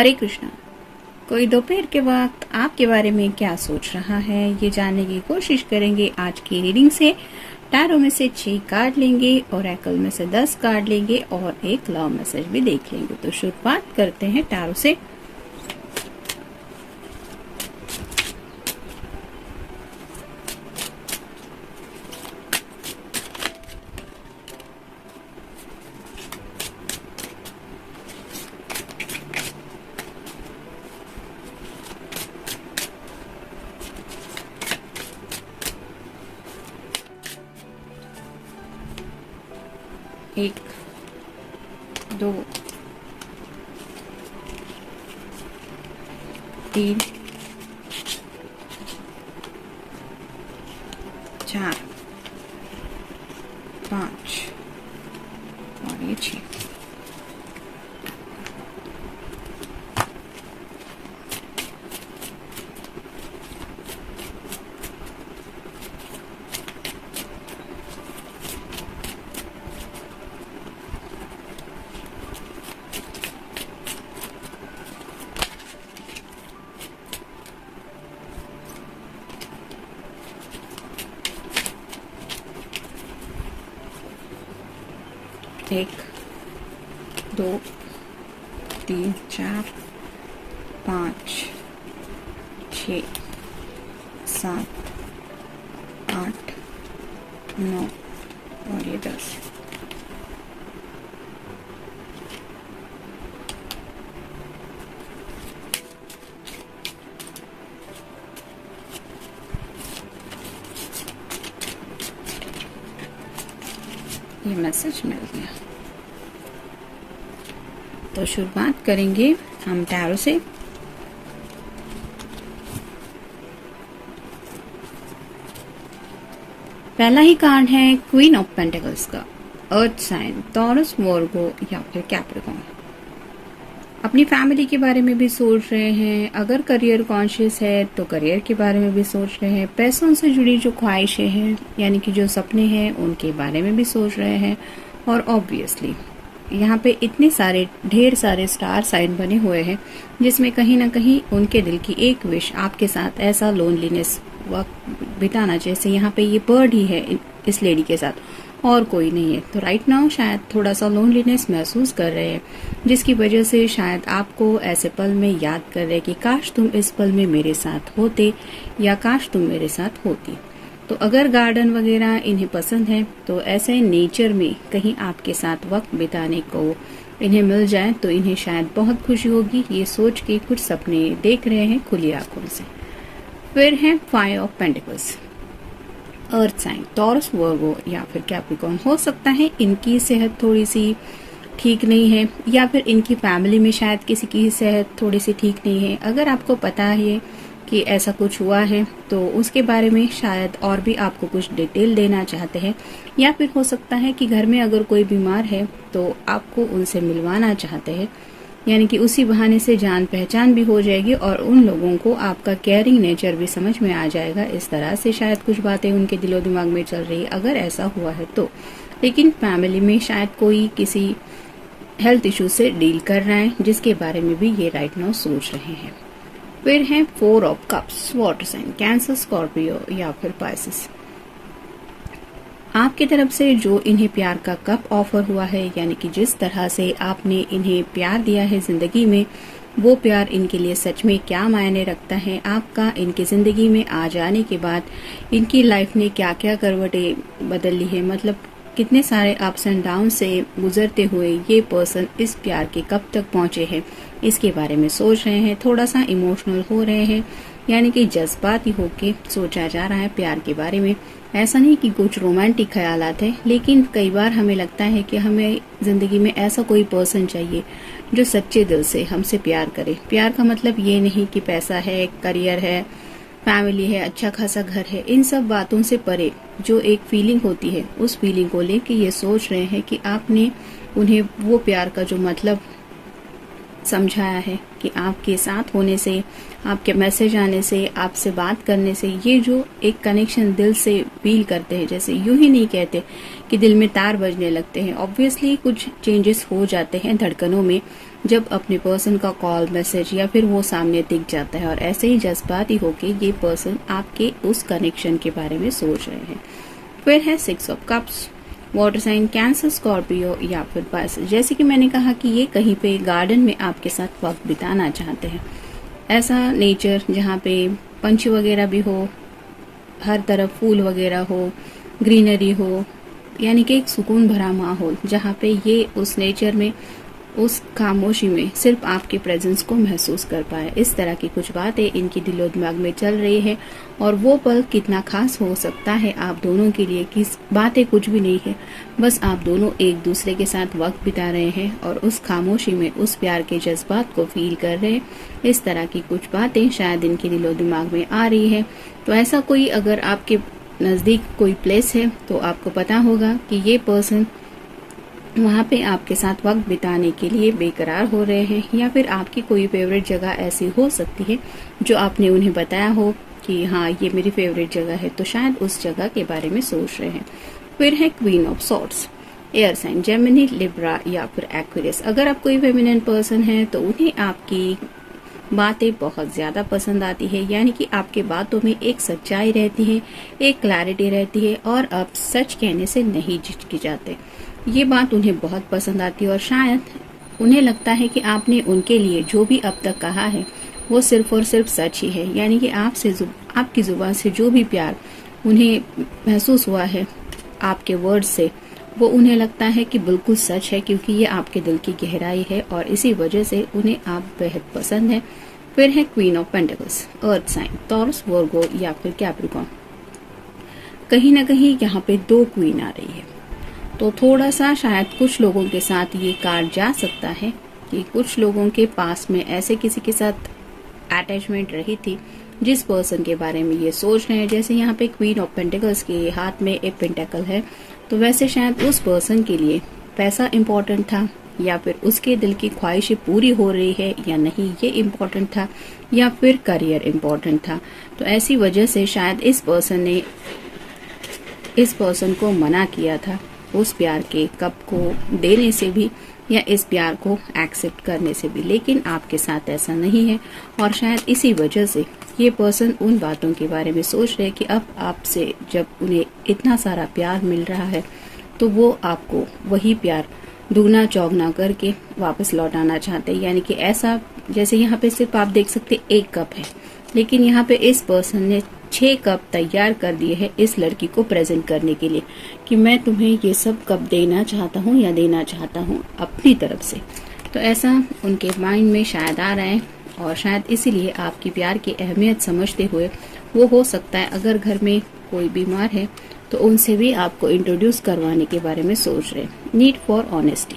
हरे कृष्णा। कोई दोपहर के वक्त आपके बारे में क्या सोच रहा है, ये जानने की कोशिश करेंगे आज की रीडिंग से। टैरो में से 6 कार्ड लेंगे, ओरेकल में से 10 कार्ड लेंगे और एक लव मैसेज भी देख लेंगे। तो शुरुआत करते हैं टैरो से। एक, दो, तीन, चार, 5 और ये 6। एक, दो, तीन, 4, 5, 6, 7, 8, 9 और ये 10। ये मैसेज मिल गया। तो शुरुआत करेंगे हम टैरो से। पहला ही कार्ड है क्वीन ऑफ पेंटिकल्स का, अर्थ साइन, टॉरस, वर्गो या फिर कैप्रिकॉर्न। अपनी फैमिली के बारे में भी सोच रहे हैं। अगर करियर कॉन्शियस है तो करियर के बारे में भी सोच रहे हैं। पैसों से जुड़ी जो ख्वाहिशें हैं यानी कि जो सपने हैं उनके बारे में भी सोच रहे हैं। और ऑब्वियसली यहाँ पे इतने सारे ढेर सारे स्टार साइन बने हुए हैं जिसमें कहीं ना कहीं उनके दिल की एक विश आपके साथ ऐसा लोनलीनेस वक्त बिताना, जैसे यहाँ पे ये बर्ड ही है इस लेडी के साथ और कोई नहीं है। तो राइट नाउ शायद थोड़ा सा लोनलीनेस महसूस कर रहे हैं, जिसकी वजह से शायद आपको ऐसे पल में याद कर रहे हैं कि काश तुम इस पल में मेरे साथ होते या काश तुम मेरे साथ होती। तो अगर गार्डन वगैरह इन्हें पसंद है तो ऐसे नेचर में कहीं आपके साथ वक्त बिताने को इन्हें मिल जाए तो इन्हें शायद बहुत खुशी होगी। ये सोच के कुछ सपने देख रहे हैं खुली आंखों से। फिर है 5 of pentacles, earth sign, Taurus, Virgo या फिर कैप्रिकॉर्न। हो सकता है इनकी सेहत थोड़ी सी ठीक नहीं है या फिर इनकी फैमिली में शायद किसी की सेहत थोड़ी सी ठीक नहीं है। अगर आपको पता है कि ऐसा कुछ हुआ है तो उसके बारे में शायद और भी आपको कुछ डिटेल देना चाहते हैं, या फिर हो सकता है कि घर में अगर कोई बीमार है तो आपको उनसे मिलवाना चाहते हैं, यानी कि उसी बहाने से जान पहचान भी हो जाएगी और उन लोगों को आपका केयरिंग नेचर भी समझ में आ जाएगा। इस तरह से शायद कुछ बातें उनके दिलो दिमाग में चल रही है अगर ऐसा हुआ है तो। लेकिन फैमिली में शायद कोई किसी हेल्थ इशू से डील कर रहा है जिसके बारे में भी ये राइट नाउ सोच रहे हैं। फिर है 4 of cups, water sign, Cancer, Scorpio या फिर पाइसेस। आपकी तरफ से जो इन्हें प्यार का कप ऑफर हुआ है, यानी कि जिस तरह से आपने इन्हें प्यार दिया है जिंदगी में, वो प्यार इनके लिए सच में क्या मायने रखता है। आपका इनकी जिंदगी में आ जाने के बाद इनकी लाइफ ने क्या क्या करवटें बदल ली है, मतलब कितने सारे अप्स एंड डाउन से गुजरते हुए ये पर्सन इस प्यार के कब तक पहुंचे हैं, इसके बारे में सोच रहे हैं। थोड़ा सा इमोशनल हो रहे हैं, यानी कि जज्बाती होके सोचा जा रहा है प्यार के बारे में। ऐसा नहीं कि कुछ रोमांटिक ख्यालात है, लेकिन कई बार हमें लगता है कि हमें जिंदगी में ऐसा कोई पर्सन चाहिए जो सच्चे दिल से हमसे प्यार करे। प्यार का मतलब ये नहीं कि पैसा है, करियर है, फैमिली है, अच्छा खासा घर है, इन सब बातों से परे जो एक फीलिंग होती है, उस फीलिंग को लेके ये सोच रहे हैं कि आपने उन्हें वो प्यार का जो मतलब समझाया है कि आपके साथ होने से, आपके मैसेज आने से, आपसे बात करने से ये जो एक कनेक्शन दिल से फील करते हैं, जैसे यूं ही नहीं कहते कि दिल में तार बजने लगते हैं। ऑब्वियसली कुछ चेंजेस हो जाते हैं धड़कनों में, जब अपने पर्सन का कॉल मैसेज या फिर वो सामने दिख जाता है और ऐसे ही जज्बाती होके ये पर्सन आपके उस कनेक्शन के बारे में सोच रहे हैं। फिर है 6 of cups, water sign Cancer, Scorpio या फिर बस जैसे कि मैंने कहा कि ये कहीं पे गार्डन में आपके साथ वक्त बिताना चाहते हैं। ऐसा नेचर जहाँ पे पंछी वगैरह भी हो, हर तरफ फूल वगैरह हो, ग्रीनरी हो, यानी कि एक सुकून भरा माहौल जहाँ पे ये उस नेचर में, उस खामोशी में सिर्फ आपके प्रेजेंस को महसूस कर पाए। इस तरह की कुछ बातें इनकी दिलो दिमाग में चल रही है और वो पल कितना खास हो सकता है आप दोनों के लिए कि बातें कुछ भी नहीं है, बस आप दोनों एक दूसरे के साथ वक्त बिता रहे हैं और उस खामोशी में उस प्यार के जज्बात को फील कर रहे हैं। इस तरह की कुछ बातें शायद इनके दिलो दिमाग में आ रही है। तो ऐसा कोई अगर आपके नजदीक कोई प्लेस है तो आपको पता होगा कि ये पर्सन वहाँ पे आपके साथ वक्त बिताने के लिए बेकरार हो रहे हैं, या फिर आपकी कोई फेवरेट जगह ऐसी हो सकती है जो आपने उन्हें बताया हो कि हाँ ये मेरी फेवरेट जगह है, तो शायद उस जगह के बारे में सोच रहे हैं। फिर है queen of swords, air sign Gemini, Libra या फिर एक्वेरियस। अगर आप कोई फेमिनिन पर्सन है तो उन्हें आपकी बातें बहुत ज्यादा पसंद आती है, यानी कि आपके बातों में एक सच्चाई रहती है, एक क्लैरिटी रहती है और आप सच कहने से नहीं झिझकिचाते। ये बात उन्हें बहुत पसंद आती है और शायद उन्हें लगता है कि आपने उनके लिए जो भी अब तक कहा है वो सिर्फ और सिर्फ सच ही है, यानी कि आपकी जुबान से जो भी प्यार उन्हें महसूस हुआ है आपके वर्ड से, वो उन्हें लगता है कि बिल्कुल सच है, क्योंकि ये आपके दिल की गहराई है और इसी वजह से उन्हें आप बेहद पसंद है। फिर है queen of pentacles, earth sign, Taurus, Virgo या फिर कैप्रिकॉर्न। कहीं ना कहीं यहाँ पे 2 क्वीन आ रही है, तो थोड़ा सा शायद कुछ लोगों के साथ ये कार्ड जा सकता है कि कुछ लोगों के पास में ऐसे किसी के साथ अटैचमेंट रही थी जिस पर्सन के बारे में ये सोच रहे हैं। जैसे यहाँ पे क्वीन ऑफ पेंटिकल्स के हाथ में एक पेंटेकल है, तो वैसे शायद उस पर्सन के लिए पैसा इम्पोर्टेंट था, या फिर उसके दिल की ख्वाहिशें पूरी हो रही है या नहीं ये इम्पोर्टेंट था, या फिर करियर इम्पोर्टेंट था। तो ऐसी वजह से शायद इस पर्सन ने इस पर्सन को मना किया था उस प्यार के कप को देने से भी या इस प्यार को एक्सेप्ट करने से भी, लेकिन आपके साथ ऐसा नहीं है और शायद इसी वजह से ये पर्सन उन बातों के बारे में सोच रहे हैं कि अब आपसे जब उन्हें इतना सारा प्यार मिल रहा है तो वो आपको वही प्यार दुगना चौगना करके वापस लौटाना चाहते हैं। यानी कि ऐसा, जैसे यहाँ पे सिर्फ आप देख सकते 1 कप है, लेकिन यहाँ पे इस पर्सन ने 6 कप तैयार कर दिए हैं इस लड़की को प्रेजेंट करने के लिए कि मैं तुम्हें ये सब कप देना चाहता हूँ या देना चाहता हूँ अपनी तरफ से। तो ऐसा उनके माइंड में शायद आ रहा है और शायद इसीलिए आपकी प्यार की अहमियत समझते हुए वो हो सकता है अगर घर में कोई बीमार है तो उनसे भी आपको इंट्रोड्यूस करवाने के बारे में सोच रहे हैं। नीड फॉर ऑनेस्टी,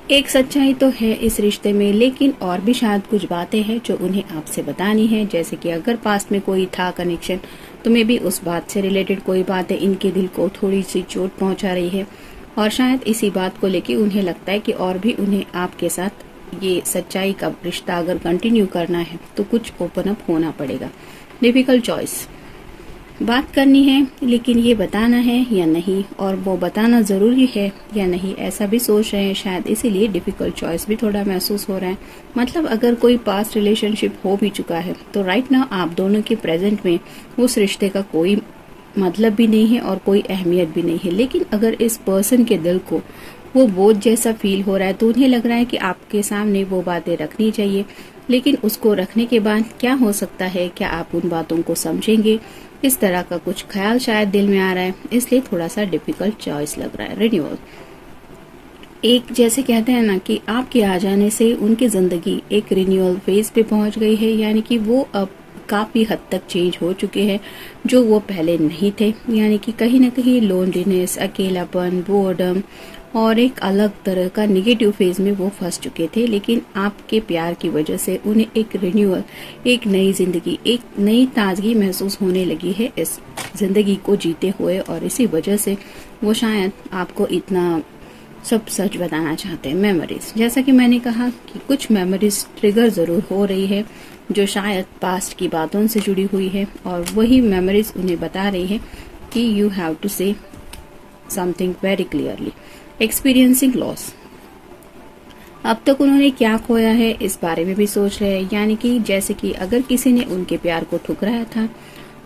एक सच्चाई तो है इस रिश्ते में, लेकिन और भी शायद कुछ बातें हैं जो उन्हें आपसे बतानी है। जैसे कि अगर पास्ट में कोई था कनेक्शन तो मे भी उस बात से रिलेटेड कोई बातें इनके दिल को थोड़ी सी चोट पहुंचा रही है और शायद इसी बात को लेके उन्हें लगता है कि और भी उन्हें आपके साथ ये सच्चाई का रिश्ता अगर कंटिन्यू करना है तो कुछ ओपन अप होना पड़ेगा। डिफिकल्ट चॉइस, बात करनी है लेकिन ये बताना है या नहीं, और वो बताना जरूरी है या नहीं, ऐसा भी सोच रहे हैं शायद, इसीलिए डिफिकल्ट चॉइस भी थोड़ा महसूस हो रहा है। मतलब अगर कोई पास्ट रिलेशनशिप हो भी चुका है तो राइट नाउ आप दोनों के प्रेजेंट में उस रिश्ते का कोई मतलब भी नहीं है और कोई अहमियत भी नहीं है, लेकिन अगर इस पर्सन के दिल को वो बोझ जैसा फील हो रहा है तो उन्हें लग रहा है कि आपके सामने वो बातें रखनी चाहिए। लेकिन उसको रखने के बाद क्या हो सकता है, क्या आप उन बातों को समझेंगे, इस तरह का कुछ ख्याल शायद दिल में आ रहा है, इसलिए थोड़ा सा डिफिकल्ट चॉइस लग रहा है। रिन्यूअल, एक जैसे कहते हैं ना कि आपके आ जाने से उनकी जिंदगी एक रिन्यूअल फेज पे पहुंच गई है, यानी कि वो अब काफी हद तक चेंज हो चुके हैं जो वो पहले नहीं थे। यानी कि कहीं ना कहीं लोनलीनेस, अकेलापन, बोर्डम और एक अलग तरह का निगेटिव फेज में वो फंस चुके थे, लेकिन आपके प्यार की वजह से उन्हें एक रिन्यूअल, एक नई जिंदगी, एक नई ताजगी महसूस होने लगी है इस जिंदगी को जीते हुए, और इसी वजह से वो शायद आपको इतना सब सच बताना चाहते हैं। मेमोरीज, जैसा कि मैंने कहा कि कुछ मेमोरीज ट्रिगर जरूर हो रही है जो शायद पास्ट की बातों से जुड़ी हुई है, और वही मेमोरीज उन्हें बता रही है कि you have to say something very clearly. Experiencing loss, अब तक उन्होंने क्या खोया है इस बारे में भी सोच रहे हैं, यानी कि जैसे कि अगर किसी ने उनके प्यार को ठुकराया था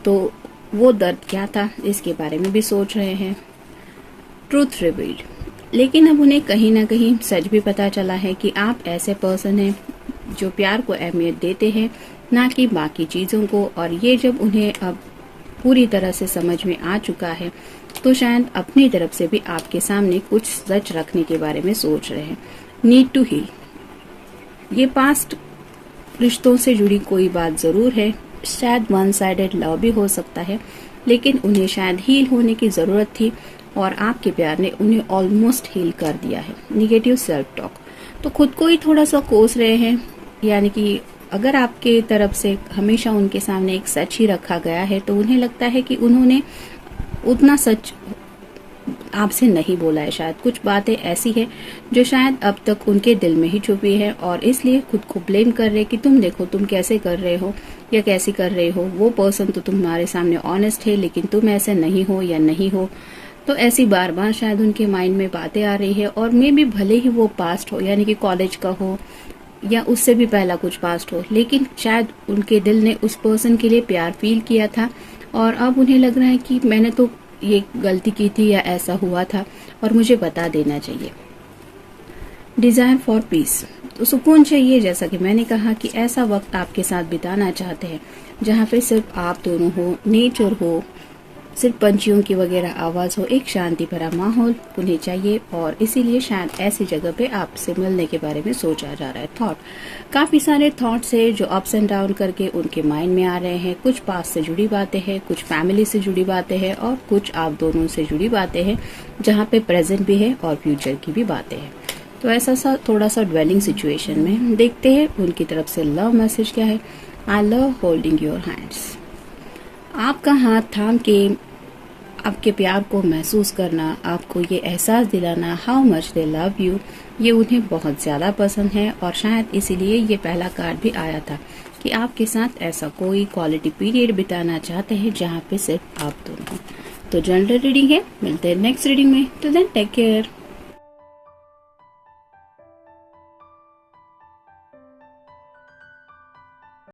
तो वो दर्द क्या था, इसके बारे में भी सोच रहे हैं। Truth revealed. लेकिन अब उन्हें कहीं ना कहीं सच भी पता चला है कि आप ऐसे पर्सन हैं जो प्यार को अहमियत देते हैं, ना कि बाकी चीज़ों को। और ये जब उन्हें अब पूरी तरह से समझ में आ चुका है तो शायद अपनी तरफ से भी आपके सामने कुछ सच रखने के बारे में सोच रहे हैं। Need to heal. ये पास्ट रिश्तों से जुड़ी कोई बात जरूर है, शायद वन साइडेड लव भी हो सकता है, लेकिन उन्हें शायद हील होने की जरूरत थी और आपके प्यार ने उन्हें ऑलमोस्ट हील कर दिया है। Negative self talk. तो खुद को ही थोड़ा सा कोस रहे हैं, यानी कि अगर आपके तरफ से हमेशा उनके सामने एक सच ही रखा गया है तो उन्हें लगता है कि उन्होंने उतना सच आपसे नहीं बोला है। शायद कुछ बातें ऐसी है जो शायद अब तक उनके दिल में ही छुपी है और इसलिए खुद को ब्लेम कर रहे कि तुम देखो तुम कैसे कर रहे हो या कैसी कर रहे हो, वो पर्सन तो तुम्हारे सामने ऑनेस्ट है लेकिन तुम ऐसे नहीं हो या नहीं हो। तो ऐसी बार बार शायद उनके माइंड में बातें आ रही है और मे भी भले ही वो पास्ट हो, यानी कि कॉलेज का हो या उससे भी पहला कुछ पास्ट हो, लेकिन शायद उनके दिल ने उस पर्सन के लिए प्यार फील किया था और अब उन्हें लग रहा है कि मैंने तो ये गलती की थी या ऐसा हुआ था और मुझे बता देना चाहिए। Desire for piece. तो सुकून चाहिए, जैसा कि मैंने कहा कि ऐसा वक्त आपके साथ बिताना चाहते हैं जहाँ पे सिर्फ आप दोनों हो, नेचर हो, सिर्फ पंछियों की वगैरह आवाज हो, एक शांति भरा माहौल उन्हें चाहिए और इसीलिए शायद ऐसी जगह पे आपसे मिलने के बारे में सोचा जा रहा है। थॉट, काफी सारे थॉट्स है जो अप्स एंड डाउन करके उनके माइंड में आ रहे हैं। कुछ पास्ट से जुड़ी बातें हैं, कुछ फैमिली से जुड़ी बातें हैं और कुछ आप दोनों से जुड़ी बातें हैं जहाँ पे प्रेजेंट भी है और फ्यूचर की भी बातें हैं। तो ऐसा सा थोड़ा सा ड्वेलिंग सिचुएशन में देखते हैं उनकी तरफ से लव मैसेज क्या है। I love holding your hands. आपका हाथ थाम के आपके प्यार को महसूस करना, आपको ये एहसास दिलाना how much they love you, ये उन्हें बहुत ज्यादा पसंद है और शायद इसीलिए ये पहला कार्ड भी आया था कि आपके साथ ऐसा कोई क्वालिटी पीरियड बिताना चाहते हैं जहाँ पे सिर्फ आप दोनों। तो जनरल रीडिंग है, मिलते हैं नेक्स्ट रीडिंग में। तो देन टेक केयर।